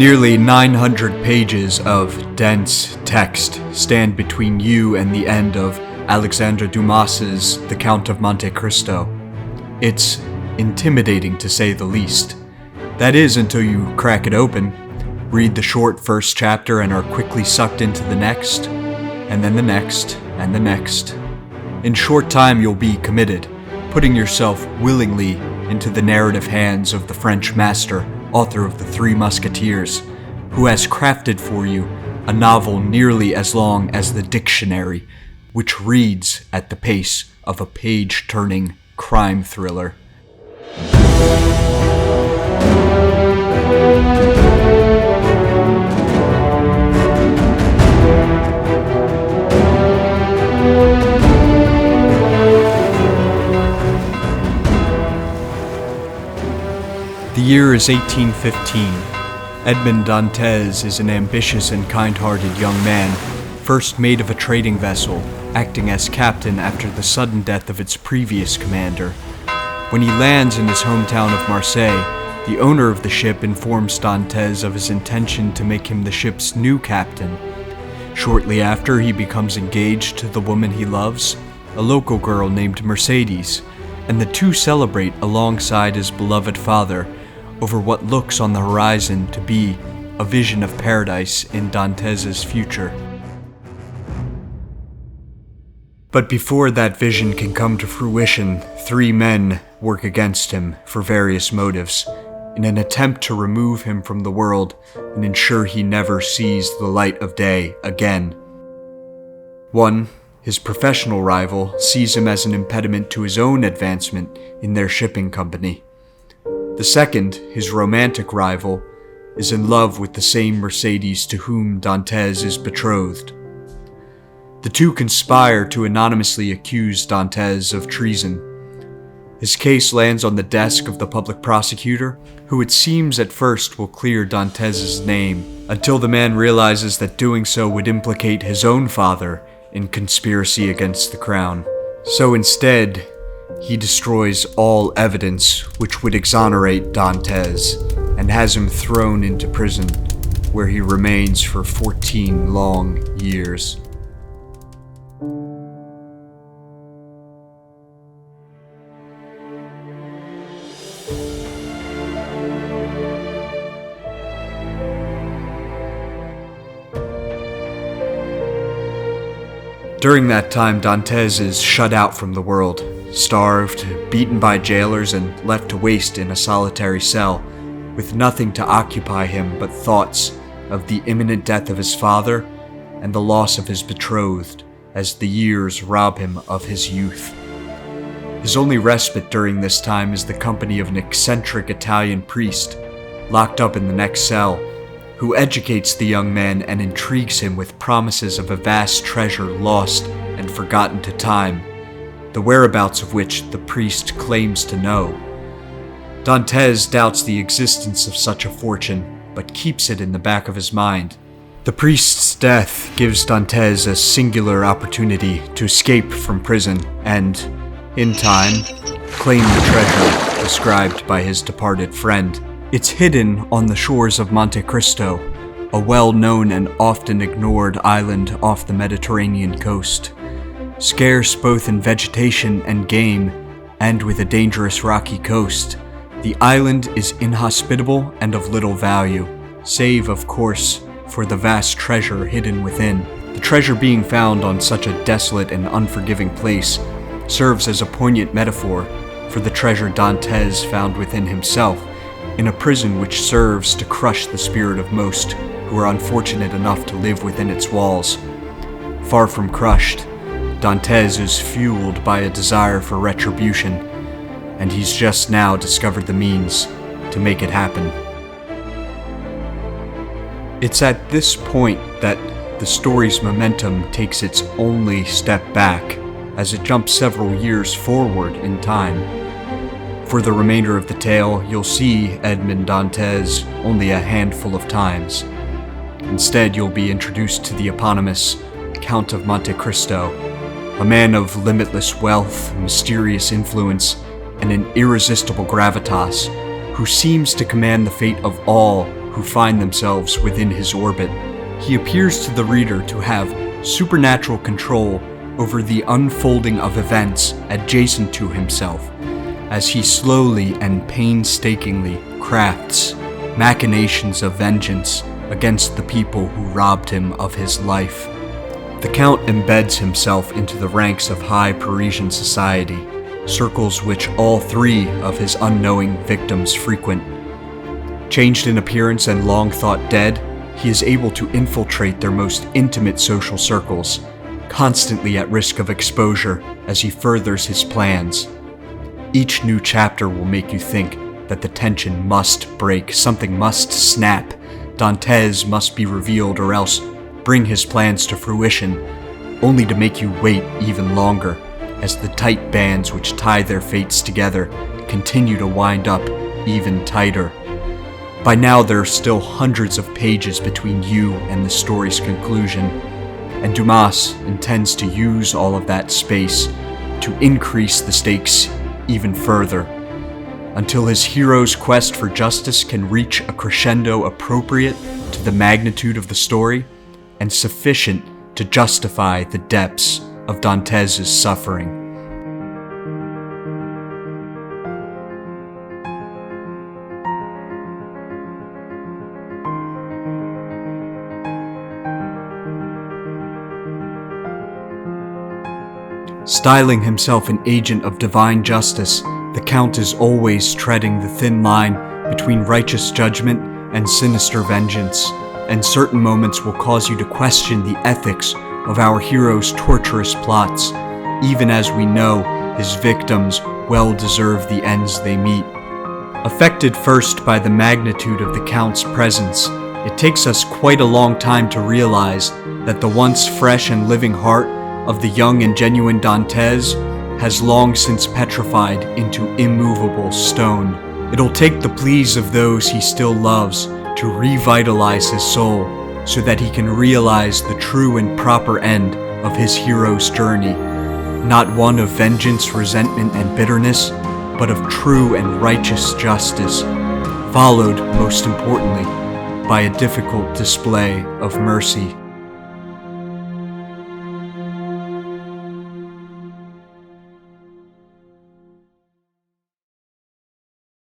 Nearly 900 pages of dense text stand between you and the end of Alexandre Dumas's The Count of Monte Cristo. It's intimidating to say the least. That is, until you crack it open, read the short first chapter and are quickly sucked into the next, and then the next, and the next. In short time you'll be committed, putting yourself willingly into the narrative hands of the French master, author of The Three Musketeers, who has crafted for you a novel nearly as long as the dictionary, which reads at the pace of a page-turning crime thriller. The year is 1815. Edmond Dantes is an ambitious and kind-hearted young man, first mate of a trading vessel, acting as captain after the sudden death of its previous commander. When he lands in his hometown of Marseille, the owner of the ship informs Dantes of his intention to make him the ship's new captain. Shortly after, he becomes engaged to the woman he loves, a local girl named Mercedes, and the two celebrate alongside his beloved father over what looks on the horizon to be a vision of paradise in Dantes's future. But before that vision can come to fruition, three men work against him for various motives, in an attempt to remove him from the world and ensure he never sees the light of day again. One, his professional rival, sees him as an impediment to his own advancement in their shipping company. The second, his romantic rival, is in love with the same Mercedes to whom Dantes is betrothed. The two conspire to anonymously accuse Dantes of treason. His case lands on the desk of the public prosecutor, who it seems at first will clear Dantes's name, until the man realizes that doing so would implicate his own father in conspiracy against the crown. So instead, he destroys all evidence which would exonerate Dantes and has him thrown into prison, where he remains for 14 long years. During that time, Dantes is shut out from the world, starved, beaten by jailers, and left to waste in a solitary cell, with nothing to occupy him but thoughts of the imminent death of his father and the loss of his betrothed, as the years rob him of his youth. His only respite during this time is the company of an eccentric Italian priest, locked up in the next cell, who educates the young man and intrigues him with promises of a vast treasure lost and forgotten to time, the whereabouts of which the priest claims to know. Dantes doubts the existence of such a fortune, but keeps it in the back of his mind. The priest's death gives Dantes a singular opportunity to escape from prison and, in time, claim the treasure described by his departed friend. It's hidden on the shores of Monte Cristo, a well-known and often ignored island off the Mediterranean coast. Scarce both in vegetation and game, and with a dangerous rocky coast, the island is inhospitable and of little value, save, of course, for the vast treasure hidden within. The treasure being found on such a desolate and unforgiving place serves as a poignant metaphor for the treasure Dantes found within himself, in a prison which serves to crush the spirit of most who are unfortunate enough to live within its walls. Far from crushed, Dantes is fueled by a desire for retribution, and he's just now discovered the means to make it happen. It's at this point that the story's momentum takes its only step back, as it jumps several years forward in time. For the remainder of the tale, you'll see Edmond Dantes only a handful of times. Instead, you'll be introduced to the eponymous Count of Monte Cristo, a man of limitless wealth, mysterious influence, and an irresistible gravitas, who seems to command the fate of all who find themselves within his orbit. He appears to the reader to have supernatural control over the unfolding of events adjacent to himself, as he slowly and painstakingly crafts machinations of vengeance against the people who robbed him of his life. The Count embeds himself into the ranks of high Parisian society, circles which all three of his unknowing victims frequent. Changed in appearance and long thought dead, he is able to infiltrate their most intimate social circles, constantly at risk of exposure as he furthers his plans. Each new chapter will make you think that the tension must break, something must snap, Dantes must be revealed or else bring his plans to fruition, only to make you wait even longer as the tight bands which tie their fates together continue to wind up even tighter. By now there are still hundreds of pages between you and the story's conclusion, and Dumas intends to use all of that space to increase the stakes even further, until his hero's quest for justice can reach a crescendo appropriate to the magnitude of the story and sufficient to justify the depths of Dantes' suffering. Styling himself an agent of divine justice, the Count is always treading the thin line between righteous judgment and sinister vengeance, and certain moments will cause you to question the ethics of our hero's torturous plots, even as we know his victims well deserve the ends they meet. Affected first by the magnitude of the Count's presence, it takes us quite a long time to realize that the once fresh and living heart of the young and genuine Dantes has long since petrified into immovable stone. It'll take the pleas of those he still loves to revitalize his soul so that he can realize the true and proper end of his hero's journey, not one of vengeance, resentment, and bitterness, but of true and righteous justice, followed, most importantly, by a difficult display of mercy.